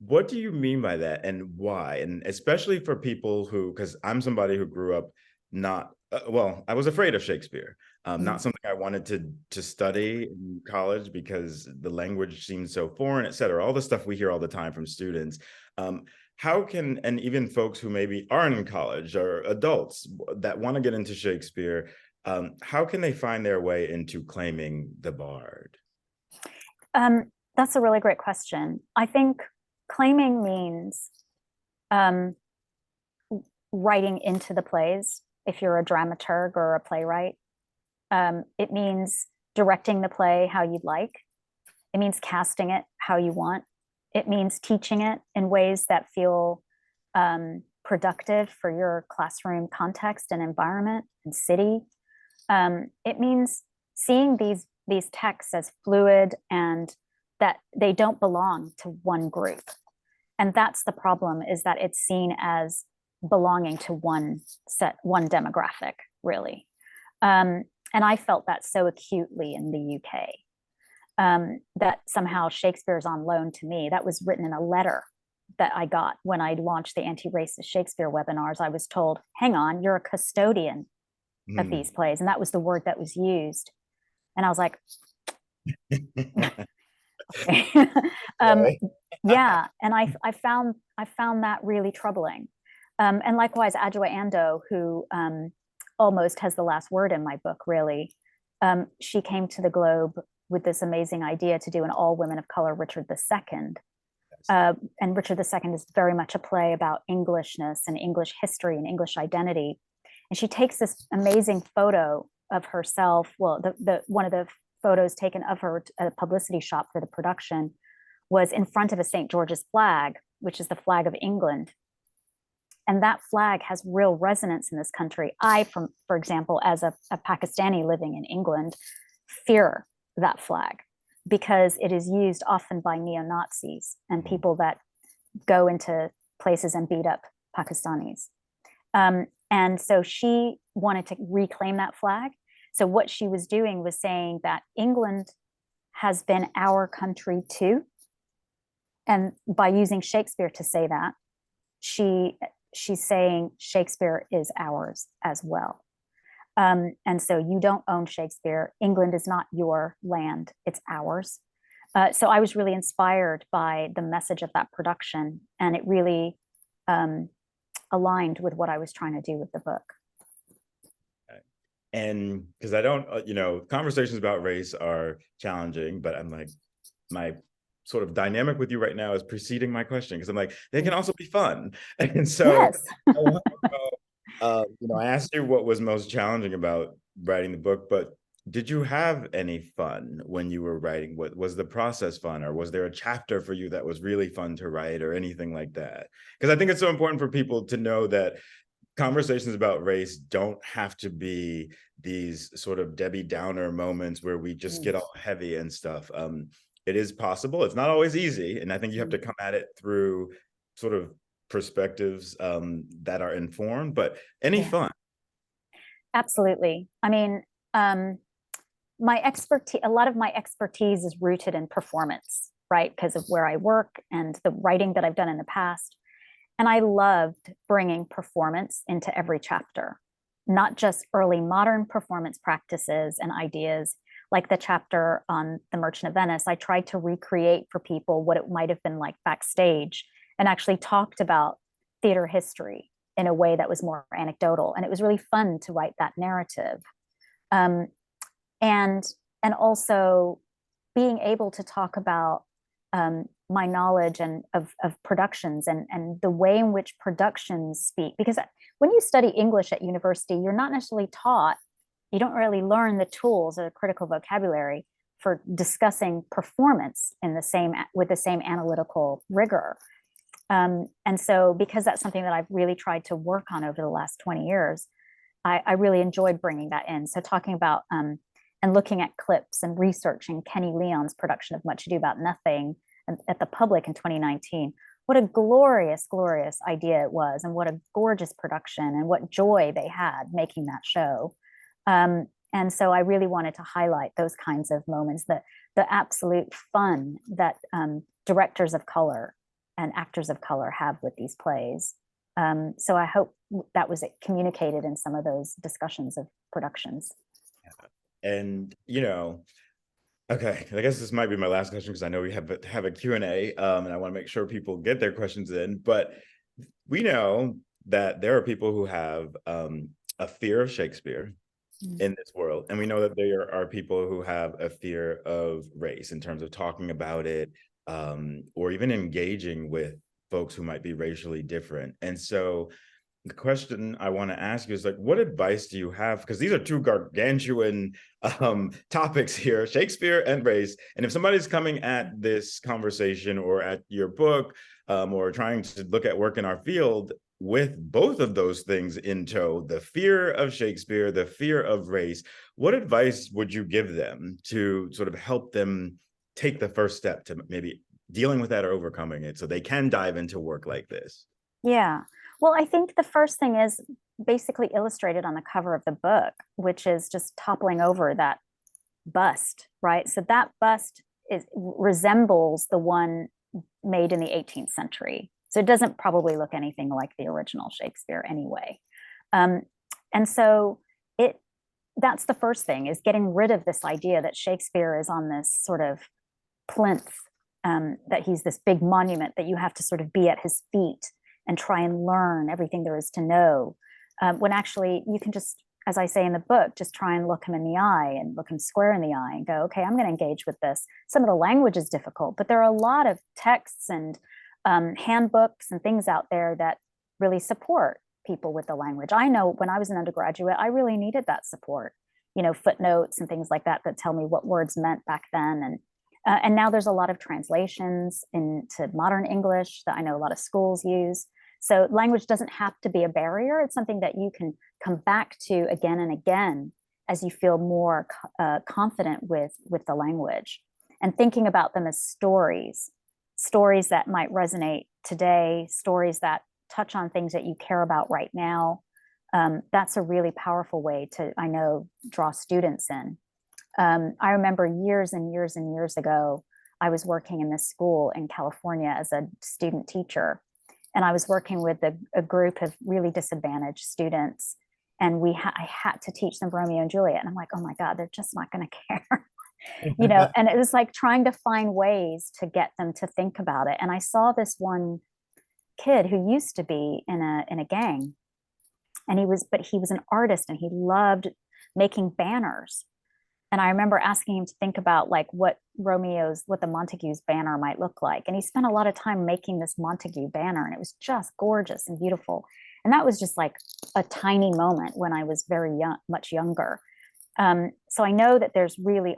What do you mean by that, and why? And especially for people who, because I'm somebody who grew up not, I was afraid of Shakespeare. Not something I wanted to study in college because the language seemed so foreign, et cetera, all the stuff we hear all the time from students. How can, and even folks who maybe aren't in college or adults that want to get into Shakespeare, how can they find their way into claiming the bard? That's a really great question. I think claiming means writing into the plays, if you're a dramaturg or a playwright. It means directing the play how you'd like. It means casting it how you want. It means teaching it in ways that feel productive for your classroom context and environment and city. It means seeing these texts as fluid and that they don't belong to one group. And that's the problem, is that it's seen as belonging to one demographic, really. And I felt that so acutely in the UK, that somehow Shakespeare's on loan to me. That was written in a letter that I got when I launched the Anti-Racist Shakespeare webinars. I was told, hang on, you're a custodian of these plays. And that was the word that was used. And I was like, yeah. And I found that really troubling. And likewise, Adjoa Andoh, who almost has the last word in my book, really, she came to the Globe with this amazing idea to do an all women of color Richard II. And Richard II is very much a play about Englishness and English history and English identity. And she takes this amazing photo of herself. Well, one of the photos taken of her at a publicity shot for the production was in front of a St. George's flag, which is the flag of England. And that flag has real resonance in this country. For example, as a Pakistani living in England, fear that flag because it is used often by neo-Nazis and people that go into places and beat up Pakistanis. And so she wanted to reclaim that flag. So what she was doing was saying that England has been our country too. And by using Shakespeare to say that, she's saying Shakespeare is ours as well. And so you don't own Shakespeare. England is not your land, it's ours. So I was really inspired by the message of that production, and it really aligned with what I was trying to do with the book. And because I don't, conversations about race are challenging, but I'm like, my sort of dynamic with you right now is preceding my question, because I'm like, they can also be fun. And so yes. I want to know, I asked you what was most challenging about writing the book, but did you have any fun when you were writing? What was the process fun, or was there a chapter for you that was really fun to write, or anything like that? Because I think it's so important for people to know that conversations about race don't have to be these sort of Debbie Downer moments where we just get all heavy and stuff. It is possible. It's not always easy. And I think you have to come at it through sort of perspectives that are informed, but any fun. Absolutely. I mean, my expertise, a lot of my expertise is rooted in performance, right? Because of where I work and the writing that I've done in the past. And I loved bringing performance into every chapter, not just early modern performance practices and ideas. Like the chapter on The Merchant of Venice, I tried to recreate for people what it might have been like backstage and actually talked about theater history in a way that was more anecdotal. And it was really fun to write that narrative. And also being able to talk about my knowledge and of productions and the way in which productions speak. Because when you study English at university, you're not necessarily taught, you don't really learn the tools or the critical vocabulary for discussing performance with the same analytical rigor. And so because that's something that I've really tried to work on over the last 20 years, I really enjoyed bringing that in. So talking about and looking at clips and researching Kenny Leon's production of Much Ado About Nothing at the Public in 2019. What a glorious, glorious idea it was, and what a gorgeous production, and what joy they had making that show. And so I really wanted to highlight those kinds of moments, the absolute fun that directors of color and actors of color have with these plays. So I hope that was communicated in some of those discussions of productions. And, okay, I guess this might be my last question, because I know we have a Q&A, and I want to make sure people get their questions in. But we know that there are people who have a fear of Shakespeare in this world. And we know that there are people who have a fear of race in terms of talking about it, or even engaging with folks who might be racially different. And so the question I want to ask you is, like, what advice do you have? Because these are two gargantuan topics here, Shakespeare and race. And if somebody's coming at this conversation or at your book, or trying to look at work in our field with both of those things in tow, the fear of Shakespeare, the fear of race, what advice would you give them to sort of help them take the first step to maybe dealing with that or overcoming it so they can dive into work like this? Yeah. Well, I think the first thing is basically illustrated on the cover of the book, which is just toppling over that bust, right? So that bust resembles the one made in the 18th century. So it doesn't probably look anything like the original Shakespeare anyway. And so that's the first thing, is getting rid of this idea that Shakespeare is on this sort of plinth, that he's this big monument that you have to sort of be at his feet and try and learn everything there is to know, when actually you can just, as I say in the book, just try and look him in the eye and look him square in the eye and go, okay, I'm going to engage with this. Some of the language is difficult, but there are a lot of texts and handbooks and things out there that really support people with the language. I know when I was an undergraduate, I really needed that support, footnotes and things like that tell me what words meant back then. And now there's a lot of translations into modern English that I know a lot of schools use. So language doesn't have to be a barrier. It's something that you can come back to again and again as you feel more confident with the language, and thinking about them as stories that might resonate today, stories that touch on things that you care about right now. That's a really powerful way to, I know, draw students in. I remember years and years and years ago, I was working in this school in California as a student teacher, and I was working with a group of really disadvantaged students, and I had to teach them Romeo and Juliet, and I'm like, oh my God, they're just not going to care. And it was like trying to find ways to get them to think about it. And I saw this one kid who used to be in a gang, and he was an artist, and he loved making banners. And I remember asking him to think about like what the Montague's banner might look like. And he spent a lot of time making this Montague banner, and it was just gorgeous and beautiful. And that was just like a tiny moment when I was very young, much younger. So I know that there's really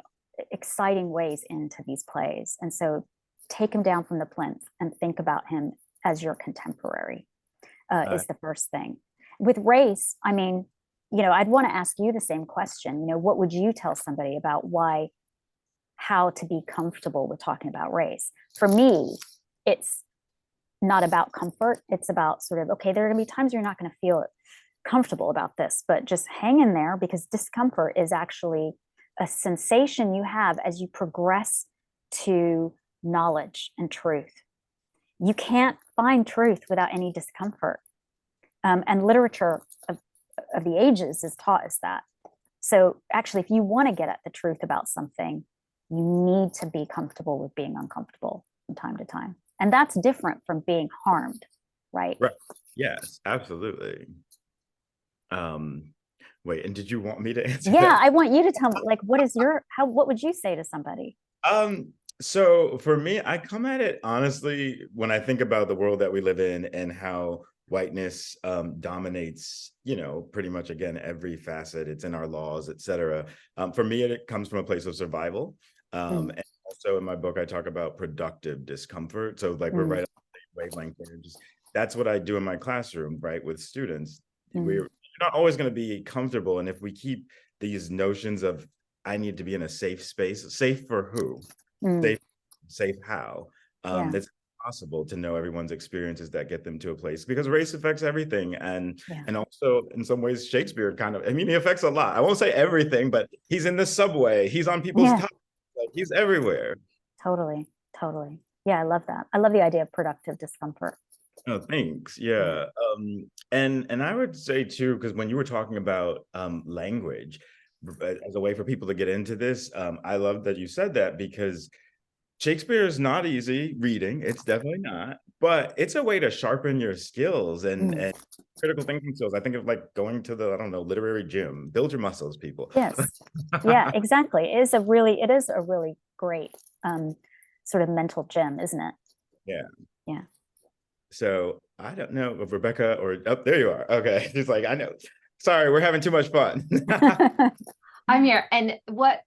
exciting ways into these plays. And so take him down from the plinth and think about him as your contemporary is the first thing. With race, I mean, I'd want to ask you the same question. What would you tell somebody about how to be comfortable with talking about race? For me, it's not about comfort. It's about sort of, okay, there are going to be times you're not going to feel comfortable about this, but just hang in there, because discomfort is actually a sensation you have as you progress to knowledge and truth. You can't find truth without any discomfort. And literature of the ages has taught us that. So actually, if you want to get at the truth about something, you need to be comfortable with being uncomfortable. from time to time. And that's different from being harmed, right? Right. Yes, absolutely. Wait, and did you want me to answer Yeah, that? I want you to tell me, like, what would you say to somebody? So for me, I come at it honestly when I think about the world that we live in and how whiteness dominates, pretty much again every facet. It's in our laws, et cetera. For me, it comes from a place of survival. And also in my book, I talk about productive discomfort. So like we're right on the same wavelength there. That's what I do in my classroom, right, with students. We're not always going to be comfortable, and if we keep these notions of I need to be in a safe space, safe for who? Safe how? It's impossible to know everyone's experiences that get them to a place, because race affects everything. And also in some ways Shakespeare he affects a lot. I won't say everything, but he's in the subway, he's on people's top, like he's everywhere. Totally. Yeah, I love that. I love the idea of productive discomfort. Oh, thanks. Yeah. And I would say too, because when you were talking about language as a way for people to get into this, I love that you said that, because Shakespeare is not easy reading. It's definitely not, but it's a way to sharpen your skills and critical thinking skills. I think of like going to the, I don't know, literary gym. Build your muscles, people. Yes. Yeah, exactly. It is a really great sort of mental gym, isn't it? Yeah. Yeah. So I don't know if Rebecca there you are. Okay. She's like, I know. Sorry, we're having too much fun. I'm here. And what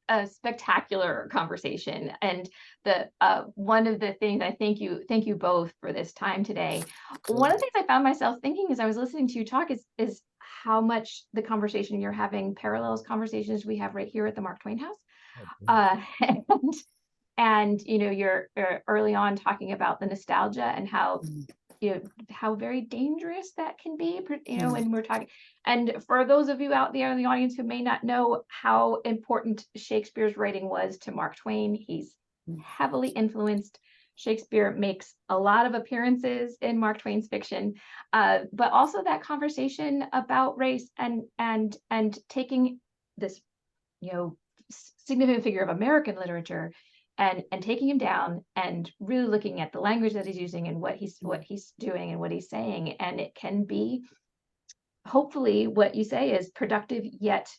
a spectacular conversation. And the one of the things I thank you both for this time today. One of the things I found myself thinking as I was listening to you talk is how much the conversation you're having parallels conversations we have right here at the Mark Twain House. And you're early on talking about the nostalgia and how how very dangerous that can be, when we're talking. And for those of you out there in the audience who may not know how important Shakespeare's writing was to Mark Twain, he's heavily influenced. Shakespeare makes a lot of appearances in Mark Twain's fiction, but also that conversation about race and taking this, significant figure of American literature and taking him down and really looking at the language that he's using and what he's doing and what he's saying. And it can be, hopefully, what you say is productive yet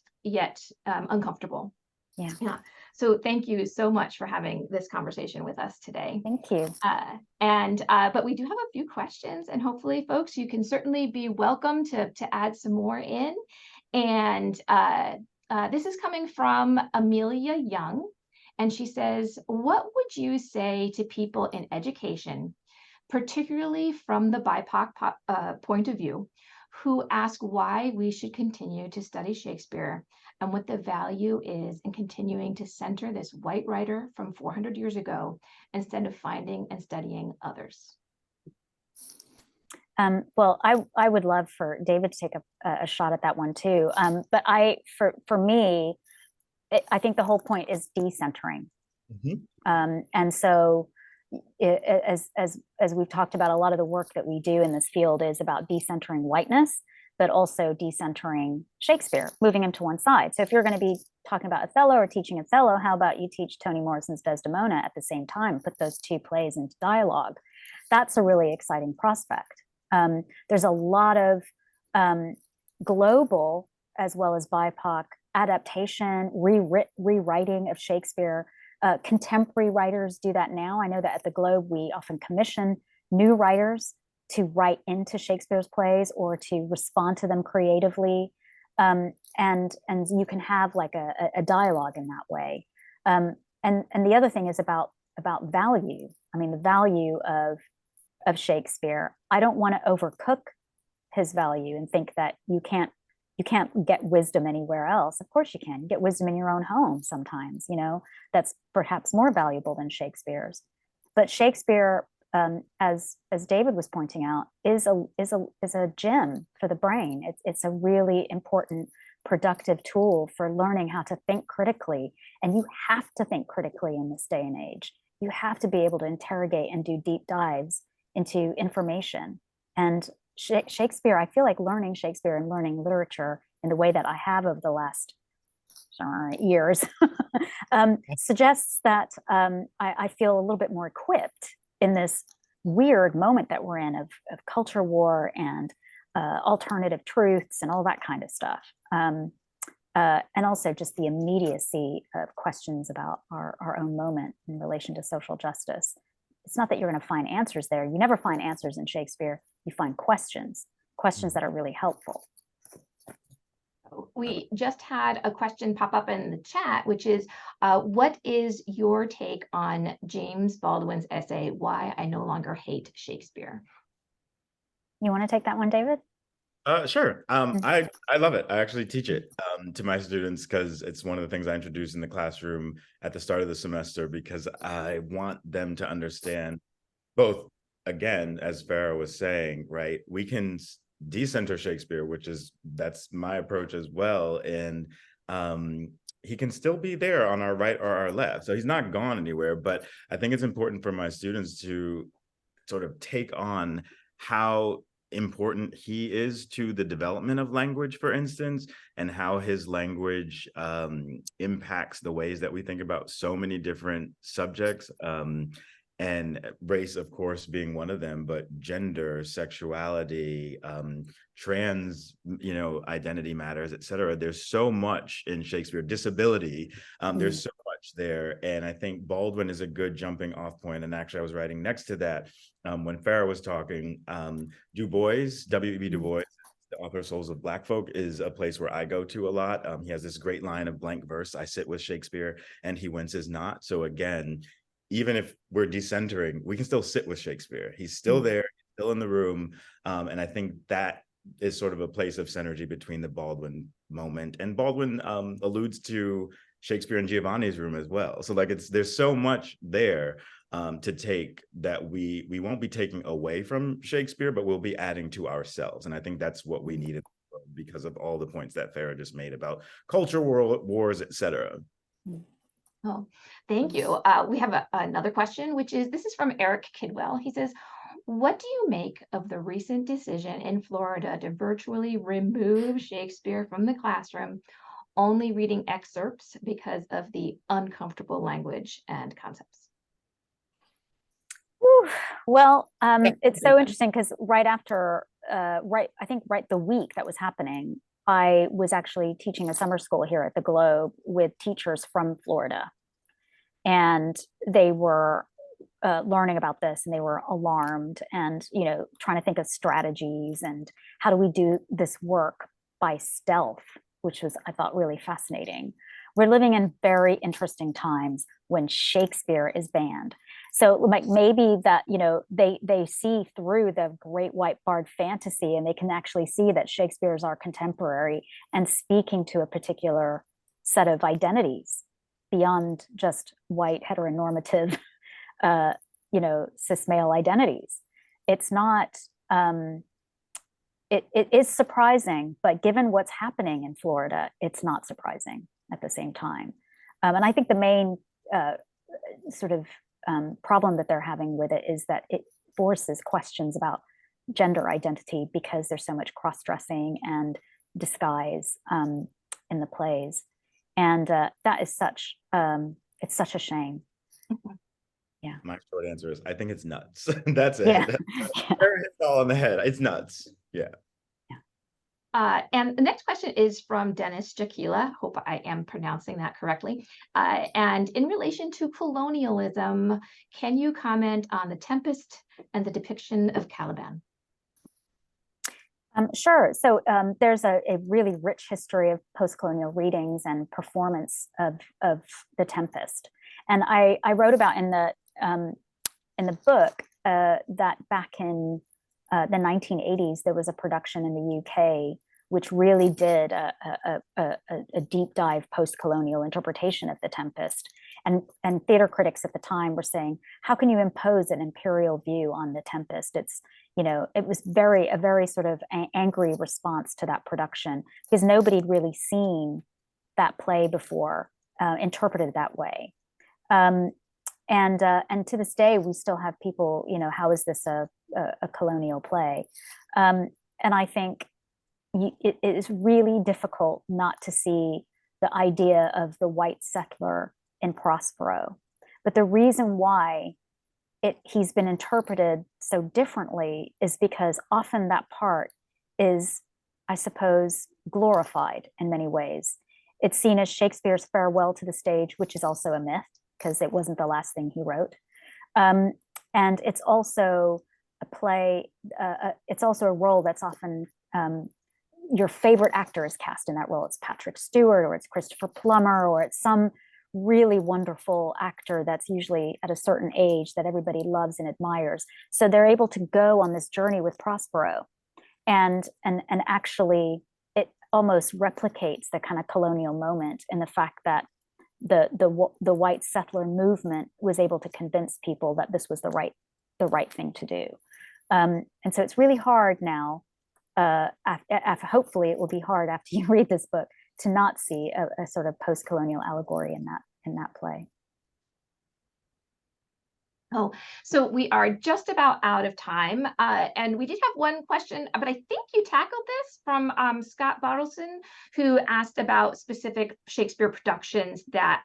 uncomfortable. Yeah. So thank you so much for having this conversation with us today. Thank you. But we do have a few questions, and hopefully, folks, you can certainly be welcome to add some more in. And this is coming from Amelia Young. And she says, what would you say to people in education, particularly from the BIPOC point of view, who ask why we should continue to study Shakespeare and what the value is in continuing to center this white writer from 400 years ago instead of finding and studying others? Well, I would love for David to take a shot at that one too. But for me, I think the whole point is decentering. And so as we've talked about, a lot of the work that we do in this field is about decentering whiteness, but also decentering Shakespeare, moving him to one side. So if you're going to be talking about Othello or teaching Othello, how about you teach Toni Morrison's Desdemona at the same time, put those two plays into dialogue? That's a really exciting prospect. There's a lot of global as well as BIPOC adaptation, rewriting of Shakespeare. Contemporary writers do that now. I know that at the Globe, we often commission new writers to write into Shakespeare's plays or to respond to them creatively. And you can have like a dialogue in that way. And the other thing is about value. I mean, the value of Shakespeare. I don't want to overcook his value and think that you can't get wisdom anywhere else. Of course you can. You get wisdom in your own home sometimes, that's perhaps more valuable than Shakespeare's. But Shakespeare, as David was pointing out, is a gem for the brain. It's a really important, productive tool for learning how to think critically. And you have to think critically in this day and age. You have to be able to interrogate and do deep dives into information. And Shakespeare, I feel like learning Shakespeare and learning literature in the way that I have over the last years, suggests that I feel a little bit more equipped in this weird moment that we're in of culture war and alternative truths and all that kind of stuff. And also just the immediacy of questions about our own moment in relation to social justice. It's not that you're going to find answers there. You never find answers in Shakespeare. You find questions that are really helpful. We just had a question pop up in the chat, which is, what is your take on James Baldwin's essay, Why I No Longer Hate Shakespeare? You want to take that one, David? Sure. I love it. I actually teach it to my students because it's one of the things I introduce in the classroom at the start of the semester, because I want them to understand both, again, as Farah was saying, right, we can decenter Shakespeare, that's my approach as well. And he can still be there on our right or our left. So he's not gone anywhere, but I think it's important for my students to sort of take on how important he is to the development of language, for instance, and how his language impacts the ways that we think about so many different subjects, and race, of course, being one of them, but gender, sexuality, trans, identity matters, et cetera. There's so much in Shakespeare. Disability, there's so much there. And I think Baldwin is a good jumping off point. And actually, I was writing next to that when Farah was talking. Du Bois, W.E.B. Du Bois, the author of Souls of Black Folk, is a place where I go to a lot. He has this great line of blank verse: I sit with Shakespeare and he winces not. So again, even if we're decentering, we can still sit with Shakespeare. He's still there, still in the room. And I think that is sort of a place of synergy between the Baldwin moment. And Baldwin alludes to Shakespeare in Giovanni's room as well. So like there's so much there to take that we won't be taking away from Shakespeare, but we'll be adding to ourselves. And I think that's what we needed because of all the points that Farah just made about culture wars, et cetera. Oh, thank you. We have another question, which is, this is from Eric Kidwell. He says, what do you make of the recent decision in Florida to virtually remove Shakespeare from the classroom, only reading excerpts because of the uncomfortable language and concepts? Well, it's so interesting because right after, I think right the week that was happening, I was actually teaching a summer school here at the Globe with teachers from Florida. And they were learning about this and they were alarmed and, trying to think of strategies and how do we do this work by stealth, which was, I thought, really fascinating. We're living in very interesting times when Shakespeare is banned. So like maybe that, they see through the great white bard fantasy and they can actually see that Shakespeare is our contemporary and speaking to a particular set of identities beyond just white heteronormative, cis male identities. It's not, it is surprising, but given what's happening in Florida, it's not surprising at the same time. And I think the main problem that they're having with it is that it forces questions about gender identity because there's so much cross-dressing and disguise in the plays. And that is it's such a shame. Yeah. My short answer is, I think it's nuts. That's it. Yeah. It's all on the head. It's nuts. Yeah. And the next question is from Dennis Jakila. Hope I am pronouncing that correctly. And in relation to colonialism, can you comment on The Tempest and the depiction of Caliban? Sure. So there's a really rich history of post-colonial readings and performance of The Tempest. And I wrote about in the book that back in the 1980s, there was a production in the UK which really did a deep dive post-colonial interpretation of The Tempest. And theater critics at the time were saying, how can you impose an imperial view on The Tempest? It's, it was a very sort of angry response to that production because nobody'd really seen that play before, interpreted that way. And to this day, we still have people, how is this a colonial play? And I think it is really difficult not to see the idea of the white settler in Prospero. But the reason why he's been interpreted so differently is because often that part is, I suppose, glorified in many ways. It's seen as Shakespeare's farewell to the stage, which is also a myth because it wasn't the last thing he wrote. And it's also a play, it's also a role that's often, your favorite actor is cast in that role. It's Patrick Stewart, or it's Christopher Plummer, or it's some really wonderful actor that's usually at a certain age that everybody loves and admires. So they're able to go on this journey with Prospero, and actually it almost replicates the kind of colonial moment in the fact that the white settler movement was able to convince people that this was the right thing to do. And so it's really hard now, hopefully it will be hard after you read this book, to not see a sort of post-colonial allegory in that play. Oh, so we are just about out of time, and we did have one question, but I think you tackled this from Scott Bartleson, who asked about specific Shakespeare productions that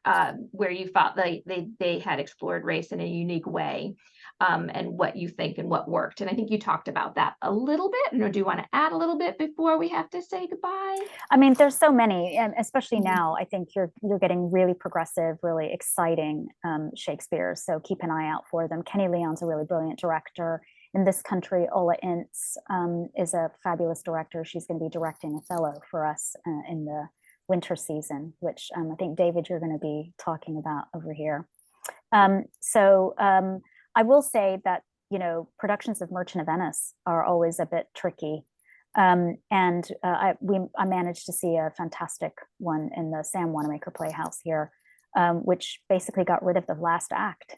where you thought they had explored race in a unique way, and what you think and what worked. And I think you talked about that a little bit. Do you want to add a little bit before we have to say goodbye? I mean, there's so many, and especially now, I think you're getting really progressive, really exciting Shakespeare. So keep an eye out for them. Kenny Leon's a really brilliant director. In this country, Ola Ince is a fabulous director. She's going to be directing Othello for us in the winter season, which I think, David, you're going to be talking about over here. I will say that, productions of Merchant of Venice are always a bit tricky. I managed to see a fantastic one in the Sam Wanamaker Playhouse here, which basically got rid of the last act.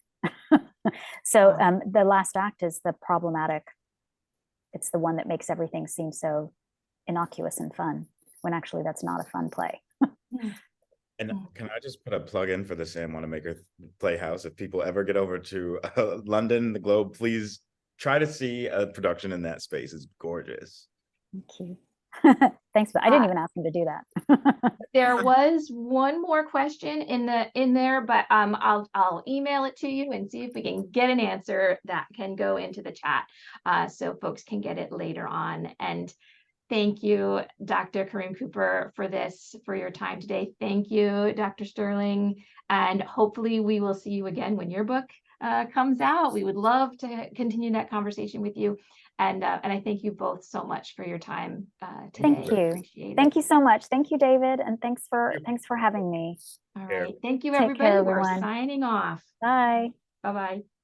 So the last act is the problematic. It's the one that makes everything seem so innocuous and fun, when actually that's not a fun play. And can I just put a plug in for the Sam Wanamaker Playhouse? If people ever get over to London, the Globe, please try to see a production in that space. It's gorgeous. Thank you. Thanks, but I didn't even ask him to do that. There was one more question in there, but I'll email it to you and see if we can get an answer that can go into the chat, so folks can get it later on. And thank you, Dr. Karim-Cooper, for your time today. Thank you, Dr. Sterling, and hopefully we will see you again when your book comes out. We would love to continue that conversation with you. And I thank you both so much for your time today. Thank you. Thank you so much. Thank you, David, and thanks for having me. All right. Thank you, Take everybody. care, We're everyone. signing off. Bye. Bye-bye.